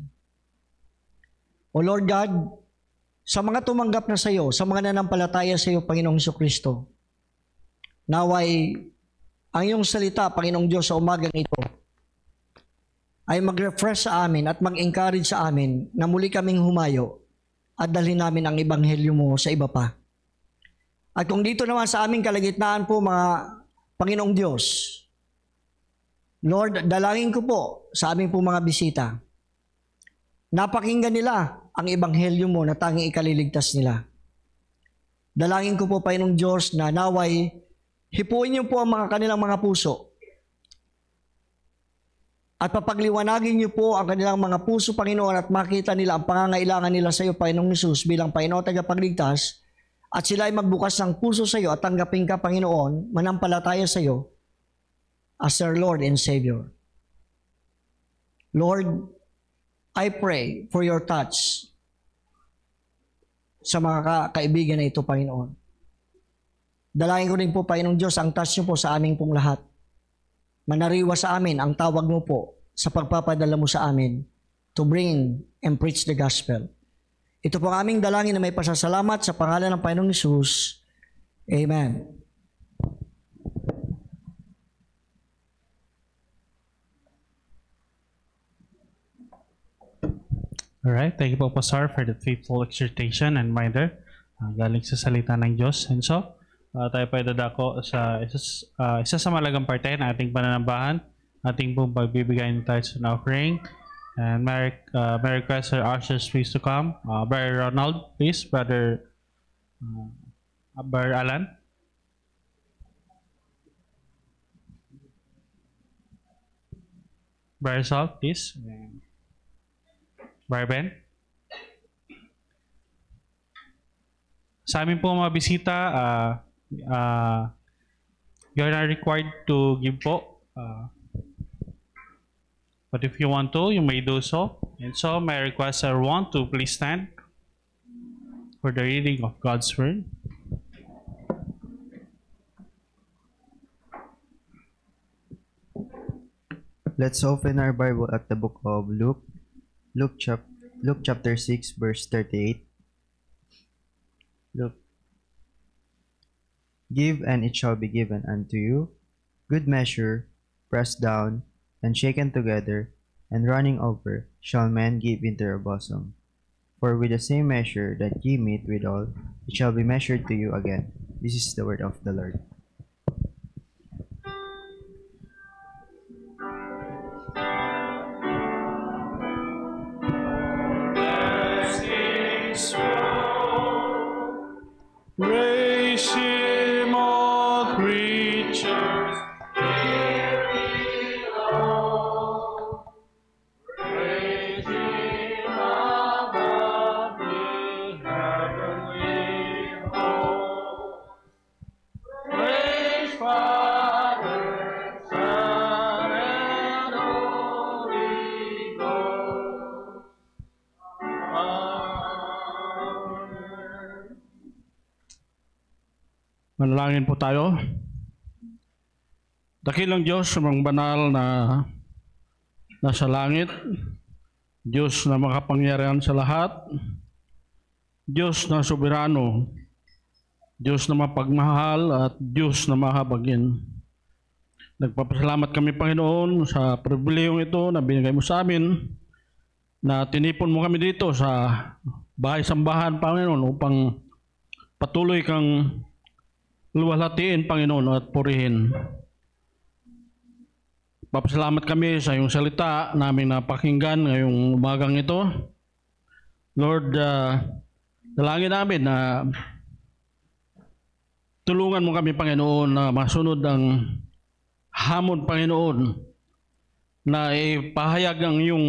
O Lord God, sa mga tumanggap na sa iyo, sa mga nanampalataya sa iyo, Panginoong Jesucristo, naway ang iyong salita, Panginoong Diyos, sa umagang ito, ay mag-refresh sa amin at mag-encourage sa amin na muli kaming humayo at dalhin namin ang ebanghelyo mo sa iba pa. At kung dito naman sa aming kalagitnaan po, mga Panginoong Diyos, Lord, dalangin ko po sa aming po mga bisita. Napakinggan nila ang ebanghelyo mo na tanging ikaliligtas nila. Dalangin ko po, Panginoong Diyos, na naway hipuin niyo po ang kanilang mga puso. At papagliwanagin niyo po ang kanilang mga puso, Panginoon, at makita nila ang pangangailangan nila sa iyo, Panginoong Hesus, bilang Panginoon tagapagligtas, at sila ay magbukas ng puso sa iyo at tanggapin ka, Panginoon, manampalataya sa iyo, as their Lord and Savior. Lord, I pray for your touch sa mga kaibigan na ito, Panginoon. Dalangin ko rin po, Panginoong Diyos, ang touch niyo po sa aming pong lahat. Manariwa sa amin ang tawag mo po sa pagpapadala mo sa amin to bring and preach the gospel. Ito po ang aming dalangin na may pasasalamat sa pangalan ng Panginoong Hesus. Amen. Alright, thank you po, Pastor, for the faithful exhortation and reminder galing sa salita ng Diyos. And so, tayo pa dadako sa isa sa malagang parte ng ating pananambahan, ating pong pagbibigay ng tithes and offering. And may request our ushers please to come. Brother Ronald, please. Brother Alan. Brother Salt, please. Brother Ben. Sa amin po mga bisita, you're not required to give po. But if you want to, you may do so. And so, may I request everyone to please stand for the reading of God's Word. Let's open our Bible at the book of Luke. Luke chapter 6, verse 38. Look. Give, and it shall be given unto you. Good measure, pressed down, and shaken together, and running over, shall men give into your bosom. For with the same measure that ye meet withal, it shall be measured to you again. This is the word of the Lord. Father, Son, and Holy Ghost. Amen. Manalangin po tayo. Dakilang Diyos, amang banal na nasa langit, Diyos na makapangyarihan sa lahat, Diyos na soberano, Diyos na mapagmahal at Diyos na mahabagin. Nagpapasalamat kami, Panginoon, sa pribilehiyong ito na binigay mo sa amin, na tinipon mo kami dito sa bahay-sambahan, Panginoon, upang patuloy kang luwalhatiin, Panginoon, at purihin. Papasalamat kami sa iyong salita naming napakinggan ngayong umagang ito. Lord, dalangin namin na tulungan mo kami, Panginoon, na masunod ang hamon, Panginoon, na ipahayag ang iyong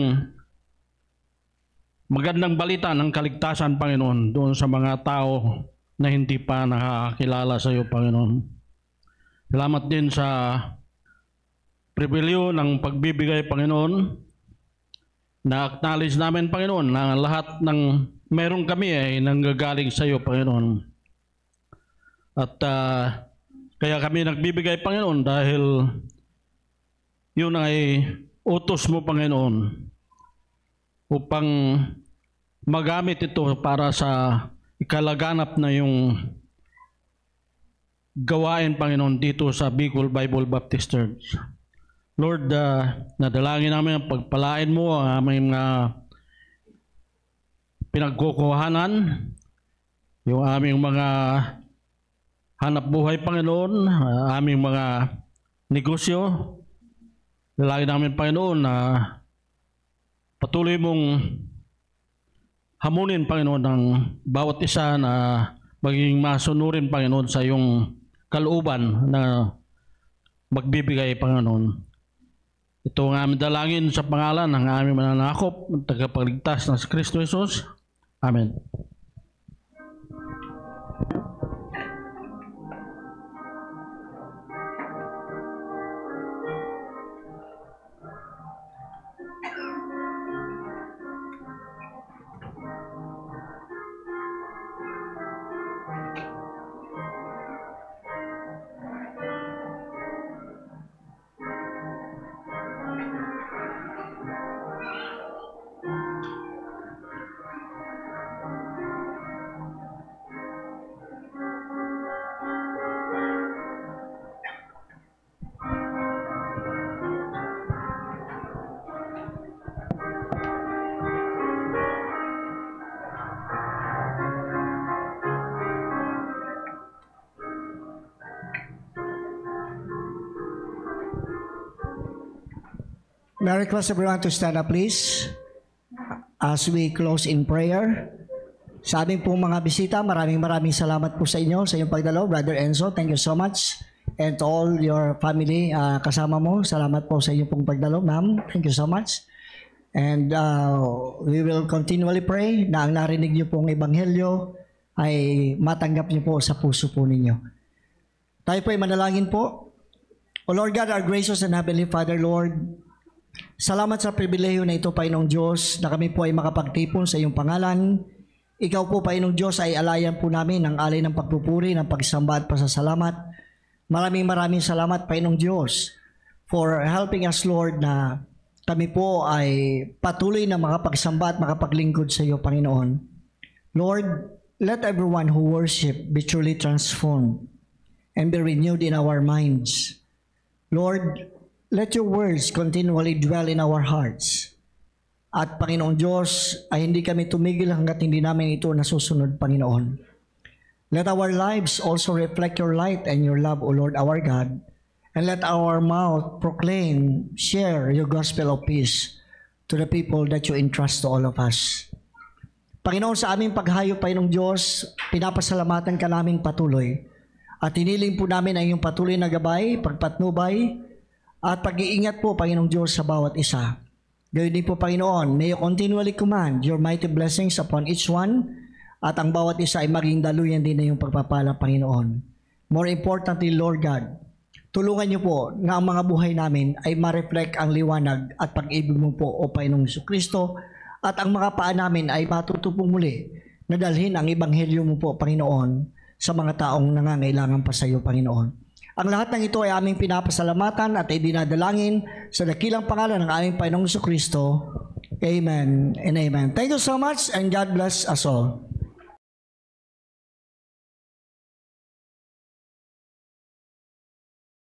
magandang balita ng kaligtasan, Panginoon, doon sa mga tao na hindi pa nakakilala sa iyo, Panginoon. Salamat din sa pribilehyo ng pagbibigay, Panginoon, na acknowledge namin, Panginoon, na lahat ng meron kami ay nanggagaling sa iyo, Panginoon. At kaya kami nagbibigay, Panginoon, dahil yun ay utos mo, Panginoon, upang magamit ito para sa ikalaganap na yung gawain, Panginoon, dito sa Bicol Bible Baptist Church. Lord, nadalangin namin ang pagpalain mo ang aming pinagkukuhanan, yung aming mga hanap buhay, Panginoon, aming mga negosyo. Dalangin namin, Panginoon, na patuloy mong hamunin, Panginoon, ng bawat isa na maging masunurin, Panginoon, sa iyong kalooban na magbibigay, Panginoon. Ito ang aming dalangin sa pangalan ng aming mananakop at tagapagligtas na si Kristo Jesus. Amen. May I request everyone to stand up, please, as we close in prayer. Sa aming pong mga bisita, maraming salamat po sa inyo, sa inyong pagdalaw. Brother Enzo, thank you so much. And to all your family, kasama mo, salamat po sa inyong pong pagdalaw. Ma'am, thank you so much. And we will continually pray na ang narinig niyo pong ebanghelyo ay matanggap niyo po sa puso po ninyo. Tayo po ay manalangin po. O Lord God, our gracious and heavenly Father, Lord, salamat sa pribilehyo na ito, Panginoong Diyos, na kami po ay makapagtipon sa iyong pangalan. Ikaw po, Panginoong Diyos, ay alayan po namin ng alay ng pagpupuri, ng pagsamba at pasasalamat. Maraming salamat, Panginoong Diyos, for helping us, Lord, na kami po ay patuloy na makapagsamba at makapaglingkod sa iyo, Panginoon. Lord, let everyone who worship be truly transformed and be renewed in our minds. Lord, let your words continually dwell in our hearts. At Panginoong Diyos, ay hindi kami tumigil hanggat hindi namin ito nasusunod, Panginoon. Let our lives also reflect your light and your love, O Lord our God. And let our mouth proclaim, share your gospel of peace to the people that you entrust to all of us. Panginoon, sa aming paghayo, Panginoong Diyos, pinapasalamatan ka namin patuloy. At hiniling po namin ang iyong patuloy na gabay, pagpatnubay, at pag-iingat po, Panginoong Diyos, sa bawat isa. Gayun din po, Panginoon, may you continually command your mighty blessings upon each one, at ang bawat isa ay maging daluyan din na iyong pagpapala, Panginoon. More importantly, Lord God, tulungan niyo po na ang mga buhay namin ay ma-reflect ang liwanag at pag-ibig mo po, O Panginoong Kristo, at ang mga paa namin ay matutupong muli na dalhin ang ebanghelyo mo po, Panginoon, sa mga taong nangangailangan pa sa iyo, Panginoon. Ang lahat ng ito ay aming pinapasalamatan at idinadalangin sa dakilang pangalan ng aming Panginoong Kristo. Amen and amen. Thank you so much and God bless us all.